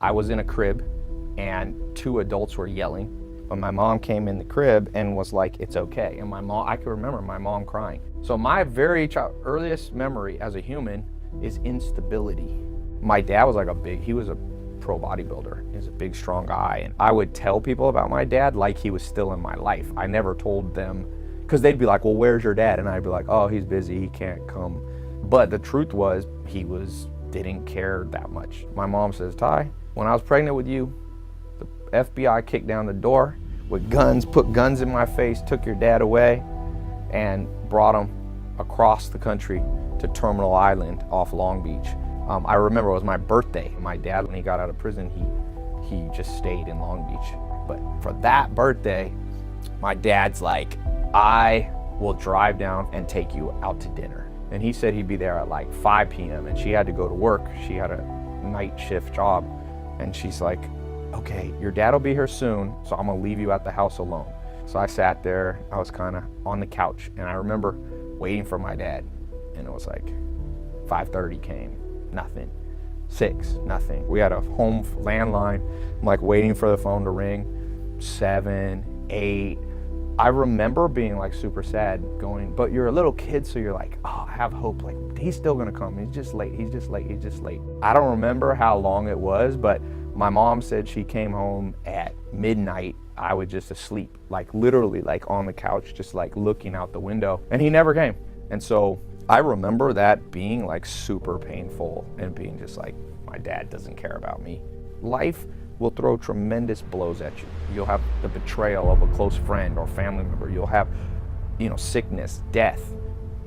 I was in a crib and two adults were yelling, but my mom came in the crib and was like, it's okay. And I can remember my mom crying. So my earliest memory as a human is instability. My dad was he was a pro bodybuilder. He was a big, strong guy. And I would tell people about my dad like he was still in my life. I never told them, because they'd be like, well, where's your dad? And I'd be like, oh, he's busy, he can't come. But the truth was, didn't care that much. My mom says, Tai, when I was pregnant with you, the FBI kicked down the door with guns, put guns in my face, took your dad away, and brought him across the country to Terminal Island off Long Beach. I remember it was my birthday. My dad, when he got out of prison, he just stayed in Long Beach. But for that birthday, my dad's like, I will drive down and take you out to dinner. And he said he'd be there at like 5 p.m. and she had to go to work. She had a night shift job. And she's like, okay, your dad will be here soon, so I'm gonna leave you at the house alone. So I sat there, I was kind of on the couch, and I remember waiting for my dad. And it was like 5:30 came, nothing. 6, nothing. We had a home landline. I'm like waiting for the phone to ring. 7, 8. I remember being like super sad going, but you're a little kid, so you're like, oh, I have hope. Like, he's still gonna come. He's just late, he's just late, he's just late. I don't remember how long it was, but my mom said she came home at midnight. I was just asleep, like literally like on the couch, just like looking out the window, and he never came. And so I remember that being like super painful and being just like, my dad doesn't care about me. Life will throw tremendous blows at you. You'll have the betrayal of a close friend or family member. You'll have, sickness, death.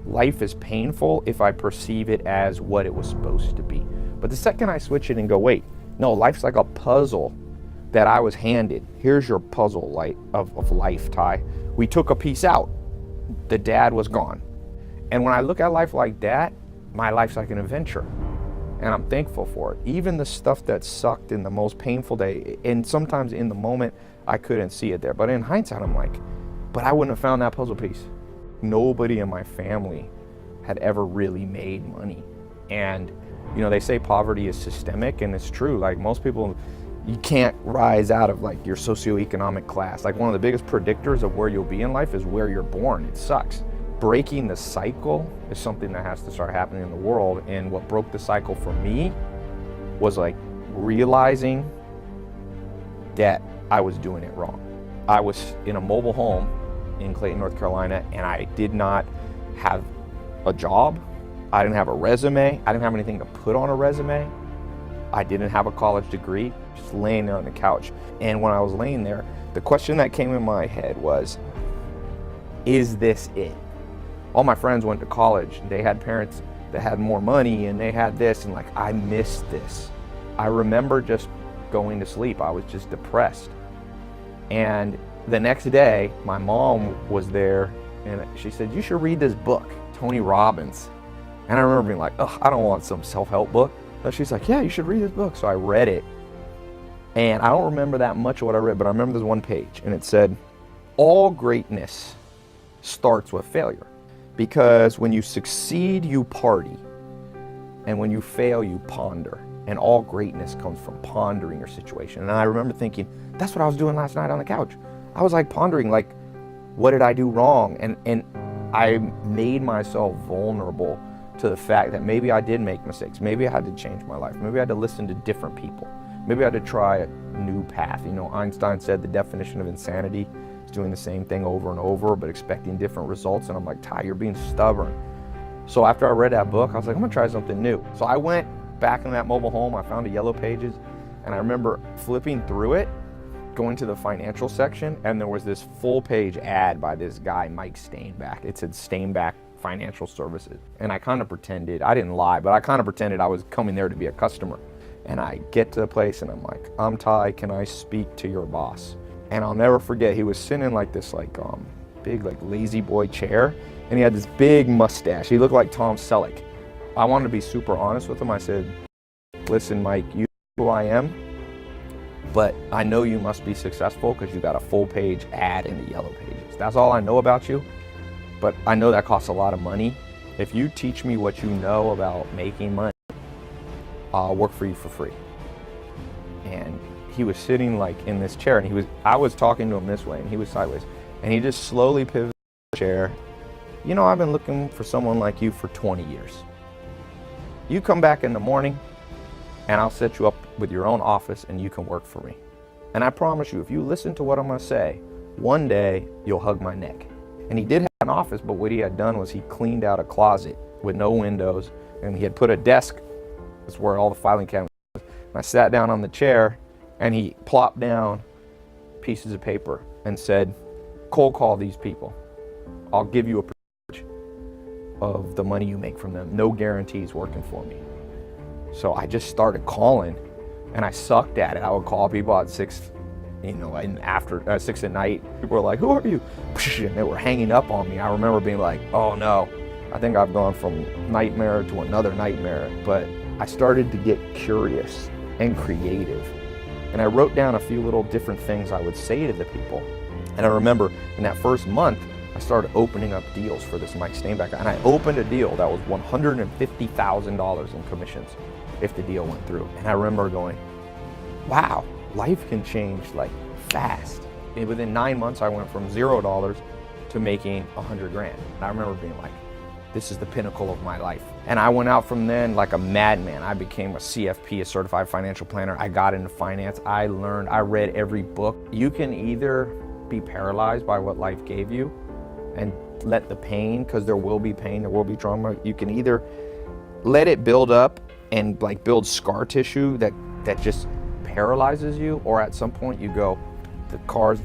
Life is painful if I perceive it as what it was supposed to be. But the second I switch it and go, wait, no, life's like a puzzle that I was handed. Here's your puzzle of life, Tai. We took a piece out. The dad was gone. And when I look at life like that, my life's like an adventure. And I'm thankful for it. Even the stuff that sucked in the most painful day, and sometimes in the moment, I couldn't see it there. But in hindsight, I'm like, but I wouldn't have found that puzzle piece. Nobody in my family had ever really made money. And, they say poverty is systemic, and it's true. Like most people, you can't rise out of like your socioeconomic class. Like one of the biggest predictors of where you'll be in life is where you're born. It sucks. Breaking the cycle is something that has to start happening in the world. And what broke the cycle for me was like realizing that I was doing it wrong. I was in a mobile home in Clayton, North Carolina, and I did not have a job. I didn't have a resume. I didn't have anything to put on a resume. I didn't have a college degree, just laying there on the couch. And when I was laying there, the question that came in my head was, is this it? All my friends went to college. They had parents that had more money and they had this, and like, I missed this. I remember just going to sleep. I was just depressed. And the next day, my mom was there and she said, you should read this book, Tony Robbins. And I remember being like, oh, I don't want some self-help book. So she's like, yeah, you should read this book. So I read it. And I don't remember that much of what I read, but I remember this one page, and it said, all greatness starts with failure. Because when you succeed, you party. And when you fail, you ponder. And all greatness comes from pondering your situation. And I remember thinking, that's what I was doing last night on the couch. I was like pondering, like, what did I do wrong? And I made myself vulnerable to the fact that maybe I did make mistakes. Maybe I had to change my life. Maybe I had to listen to different people. Maybe I had to try a new path. Einstein said the definition of insanity is doing the same thing over and over, but expecting different results. And I'm like, Tai, you're being stubborn. So after I read that book, I was like, I'm gonna try something new. So I went back in that mobile home, I found a Yellow Pages, and I remember flipping through it, going to the financial section, and there was this full page ad by this guy, Mike Stainback. It said Stainback Financial Services. And I kind of pretended, I didn't lie, but I kind of pretended I was coming there to be a customer. And I get to the place and I'm like, I'm Tai, can I speak to your boss? And I'll never forget, he was sitting in like this big lazy boy chair, and he had this big mustache. He looked like Tom Selleck. I wanted to be super honest with him. I said, listen, Mike, you know who I am, but I know you must be successful because you got a full page ad in the Yellow Pages. That's all I know about you, but I know that costs a lot of money. If you teach me what you know about making money, I'll work for you for free. he was sitting like in this chair, and I was talking to him this way and he was sideways, and he just slowly pivoted the chair. You know, I've been looking for someone like you for 20 years. You come back in the morning and I'll set you up with your own office and you can work for me. And I promise you, if you listen to what I'm gonna say, one day you'll hug my neck. And he did have an office, but what he had done was he cleaned out a closet with no windows, and he had put a desk, that's where all the filing cabinets was. And I sat down on the chair and he plopped down pieces of paper and said, cold call these people. I'll give you a percentage of the money you make from them. No guarantees working for me. So I just started calling, and I sucked at it. I would call people at 6, and after 6 at night. People were like, who are you? And they were hanging up on me. I remember being like, oh no, I think I've gone from nightmare to another nightmare. But I started to get curious and creative. And I wrote down a few little different things I would say to the people. And I remember in that first month, I started opening up deals for this Mike Steinbeck guy. And I opened a deal that was $150,000 in commissions if the deal went through. And I remember going, wow, life can change like fast. And within 9 months, I went from $0 to making 100 grand. And I remember being like, this is the pinnacle of my life. And I went out from then like a madman. I became a CFP, a certified financial planner. I got into finance. I learned, I read every book. You can either be paralyzed by what life gave you and let the pain, because there will be pain, there will be trauma. You can either let it build up and like build scar tissue that just paralyzes you, or at some point you go, the cards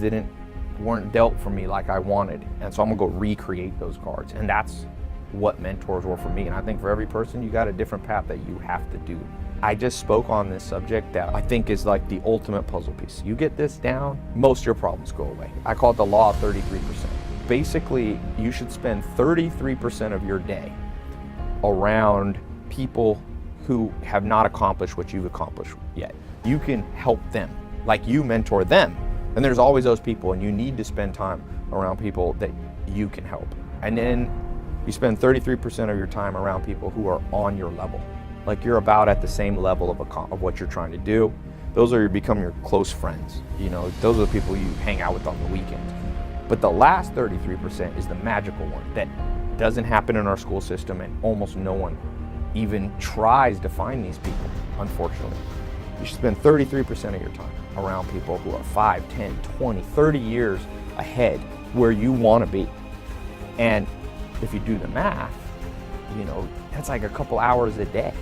weren't dealt for me like I wanted, and so I'm gonna go recreate those cards. And that's what mentors were for me. And I think for every person, you got a different path that you have to do. I just spoke on this subject that I think is like the ultimate puzzle piece. You get this down, most of your problems go away. I call it the law of 33%. Basically, you should spend 33% of your day around people who have not accomplished what you've accomplished yet. You can help them, like you mentor them. And there's always those people, and you need to spend time around people that you can help. And then you spend 33% of your time around people who are on your level. Like you're about at the same level of what you're trying to do. Those become your close friends. Those are the people you hang out with on the weekends. But the last 33% is the magical one that doesn't happen in our school system, and almost no one even tries to find these people, unfortunately. You should spend 33% of your time around people who are 5, 10, 20, 30 years ahead where you want to be. And if you do the math, that's like a couple hours a day.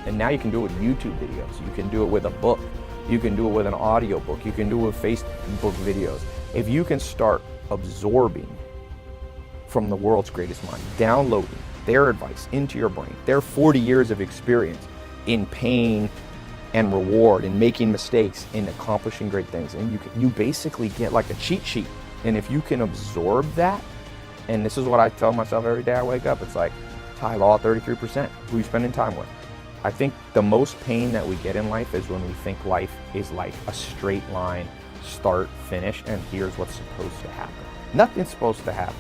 And now you can do it with YouTube videos. You can do it with a book. You can do it with an audio book. You can do it with Facebook videos. If you can start absorbing from the world's greatest mind, downloading their advice into your brain, their 40 years of experience in pain and reward and making mistakes and accomplishing great things, and you basically get like a cheat sheet. And if you can absorb that, and this is what I tell myself every day I wake up, it's like, Tai, law 33%, who you spending time with. I think the most pain that we get in life is when we think life is like a straight line, start, finish, and here's what's supposed to happen. Nothing's supposed to happen.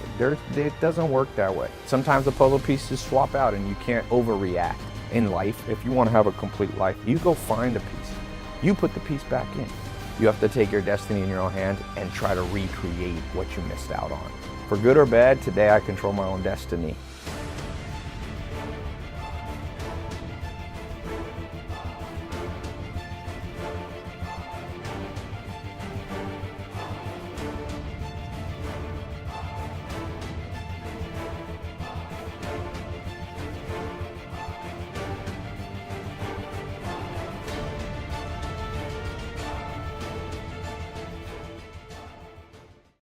It doesn't work that way. Sometimes the puzzle pieces swap out and you can't overreact. In life, if you want to have a complete life, you go find a piece. You put the piece back in. You have to take your destiny in your own hands and try to recreate what you missed out on. For good or bad, today I control my own destiny.